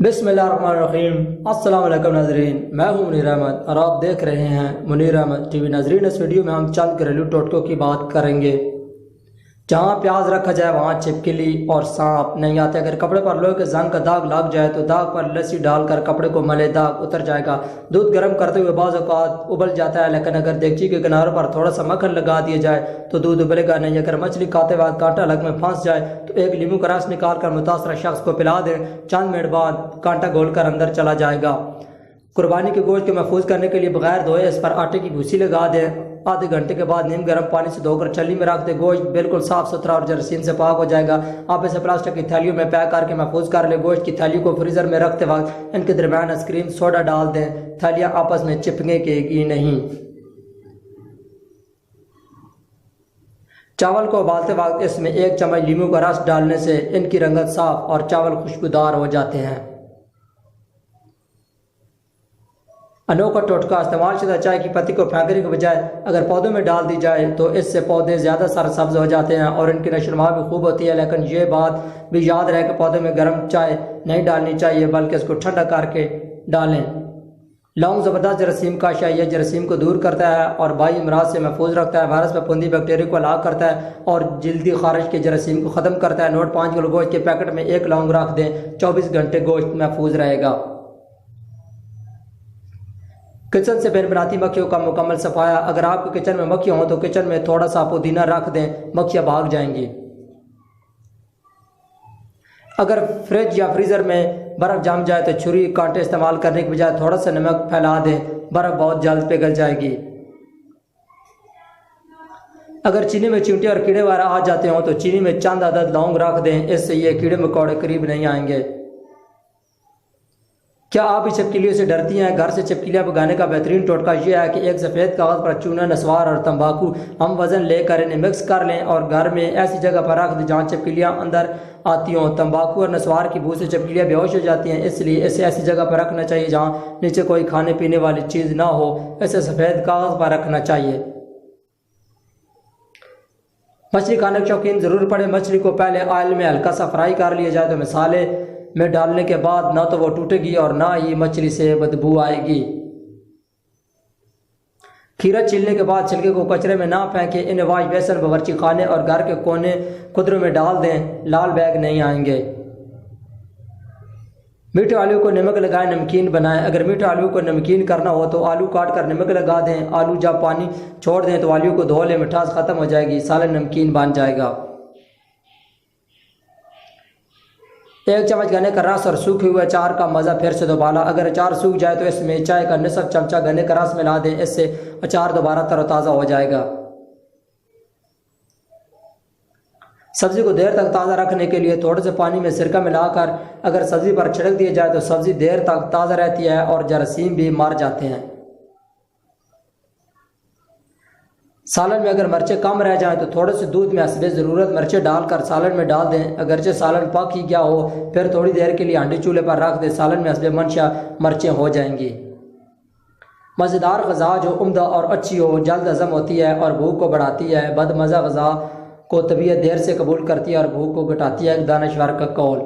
बिस्मिल्लाहिर्रहमानिर्रहीम। अस्सलाम वालेकुम नाज़रीन, मैं हूं मुनीर अहमद और आप देख रहे हैं मुनीर अहमद टीवी। नाज़रीन, इस वीडियो में हम चंद घरेलू टोटकों की बात करेंगे। जहां प्याज रखा जाए वहां छिपकली और सांप नहीं आते। अगर कपड़े पर लोहे के जंग का दाग लग जाए तो दाग पर लस्सी डालकर कपड़े को मले, दाग उतर जाएगा। दूध गर्म करते हुए बाज़ औक़ात उबल जाता है, लेकिन अगर देगची के किनारों पर थोड़ा सा मक्खन लगा दिया जाए तो दूध उबलेगा नहीं। अगर मछली खाते वक्त कांटा लग में फंस जाए तो एक नींबू का रस निकाल कर मुतासरा शख्स को पिला दें। चंद मिनट बाद कांटा घोल कर अंदर चला जाएगा। कुर्बानी के गोश्त को महफूज करने के लिए बगैर धोए इस पर आटे की भूसी लगा दें। आधे घंटे के बाद नीम गर्म पानी से धोकर छलनी में रख दें। गोश्त बिल्कुल साफ सुथरा और जरासीम से पाक हो जाएगा। आप इसे प्लास्टिक की थैलियों में पैक करके महफूज कर लें। गोश्त की थैलियों को फ्रीजर में रखते वक्त इनके दरमियान आइसक्रीम सोडा डाल दें। थैलियाँ आपस में चिपकेगी नहीं। चावल को उबालते वक्त इसमें 1 चम्मच नींबू का रस डालने से इनकी रंगत साफ और चावल खुशबूदार हो जाते हैं। अनोखा टोटका, इस्तेमाल शुदा चाय की पत्ती को फेंकने के बजाय अगर पौधों में डाल दी जाए तो इससे पौधे ज़्यादा सरसब्ज हो जाते हैं और इनकी नशोनुमा भी खूब होती है। लेकिन ये बात भी याद रहे कि पौधे में गर्म चाय नहीं डालनी चाहिए, बल्कि इसको ठंडा करके डालें। लौंग ज़बरदस्त जरासीम का है। यह जरासीम को दूर करता है और बाई अमराज से महफूज रखता है। वायरस फफूंदी बैक्टीरिया को हलाक करता है और जल्दी खारिश के जरासीम को ख़त्म करता है। नोट 5 किलो गोश्त के पैकेट में 1 लौंग रख दें। 24 घंटे गोश्त महफूज रहेगा। किचन से बेनबनाती मक्खियों का मुकम्मल सफाया। अगर आपके किचन में मक्खियाँ हों तो किचन में थोड़ा सा पुदीना रख दें, मक्खियाँ भाग जाएंगी। अगर फ्रिज या फ्रीज़र में बर्फ़ जम जाए तो छुरी कांटे इस्तेमाल करने के बजाय थोड़ा सा नमक फैला दें, बर्फ़ बहुत जल्द पिघल जाएगी। अगर चीनी में चींटियाँ और कीड़े वगैरह आ जाते हों तो चीनी में चंद अदद लौंग रख दें, इससे ये कीड़े मकोड़े करीब नहीं आएंगे। क्या आप भी छिपकलियों से डरती हैं? घर से छिपकलियाँ भगाने का बेहतरीन टोटका यह है कि एक सफ़ेद कागज़ पर चूना, नस्वार और तंबाकू हम वज़न लेकर इन्हें मिक्स कर लें और घर में ऐसी जगह पर रख दें जहाँ छिपकलियाँ अंदर आती हों। तंबाकू और नस्वार की बू से छिपकलियाँ बेहोश हो जाती हैं, इसलिए इसे ऐसी जगह पर रखना चाहिए जहाँ नीचे कोई खाने पीने वाली चीज़ ना हो। इसे सफ़ेद कागज़ पर रखना चाहिए। मछली खाने के शौकीन ज़रूर पड़े। मछली को पहले ऑयल में हल्का सा फ्राई कर लिया जाए तो मसाले में डालने के बाद ना तो वो टूटेगी और ना ही मछली से बदबू आएगी। खीरा छीलने के बाद छिलके को कचरे में ना फेंकें। इन्हें वाश बेसन, बावर्ची खाने और घर के कोने खुदरों में डाल दें, लाल बैग नहीं आएंगे। मीठे आलू को नमक लगाएं, नमकीन बनाएं। अगर मीठे आलू को नमकीन करना हो तो आलू काट कर नमक लगा दें। आलू जब पानी छोड़ दें तो आलू को धो लें, मिठास खत्म हो जाएगी, सालन नमकीन बन जाएगा। 1 चम्मच गन्ने का रस और सूखे हुए अचार का मज़ा फिर से दोबारा। अगर अचार सूख जाए तो इसमें चाय का निसफ चमचा गन्ने का रस मिला दें, इससे अचार दोबारा तरोताज़ा हो जाएगा। सब्ज़ी को देर तक ताज़ा रखने के लिए थोड़े से पानी में सिरका मिलाकर अगर सब्ज़ी पर छिड़क दिया जाए तो सब्ज़ी देर तक ताज़ा रहती है और जरासीम भी मर जाते हैं। सालन में अगर मिर्चें कम रह जाएं तो थोड़े से दूध में हस्बे ज़रूरत मिर्चें डालकर सालन में डाल दें। अगरचे सालन पक ही गया हो फिर थोड़ी देर के लिए हांडी चूल्हे पर रख दें। सालन में हस्बे मंशा मिर्चें हो जाएंगी। मज़ेदार ग़ज़ा जो उम्दा और अच्छी हो जल्द हज़म होती है और भूख को बढ़ाती है। बदमज़ा ग़ज़ा को तबीयत देर से कबूल करती है और भूख को घटाती है, दानश्वर का कौल।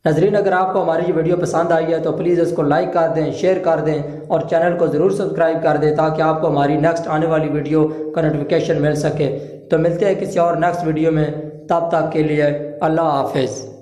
नाज़रीन, अगर आपको हमारी ये वीडियो पसंद आई है तो प्लीज़ इसको लाइक कर दें, शेयर कर दें और चैनल को ज़रूर सब्सक्राइब कर दें ताकि आपको हमारी नेक्स्ट आने वाली वीडियो का नोटिफिकेशन मिल सके। तो मिलते हैं किसी और नेक्स्ट वीडियो में, तब तक के लिए अल्लाह हाफ़िज़।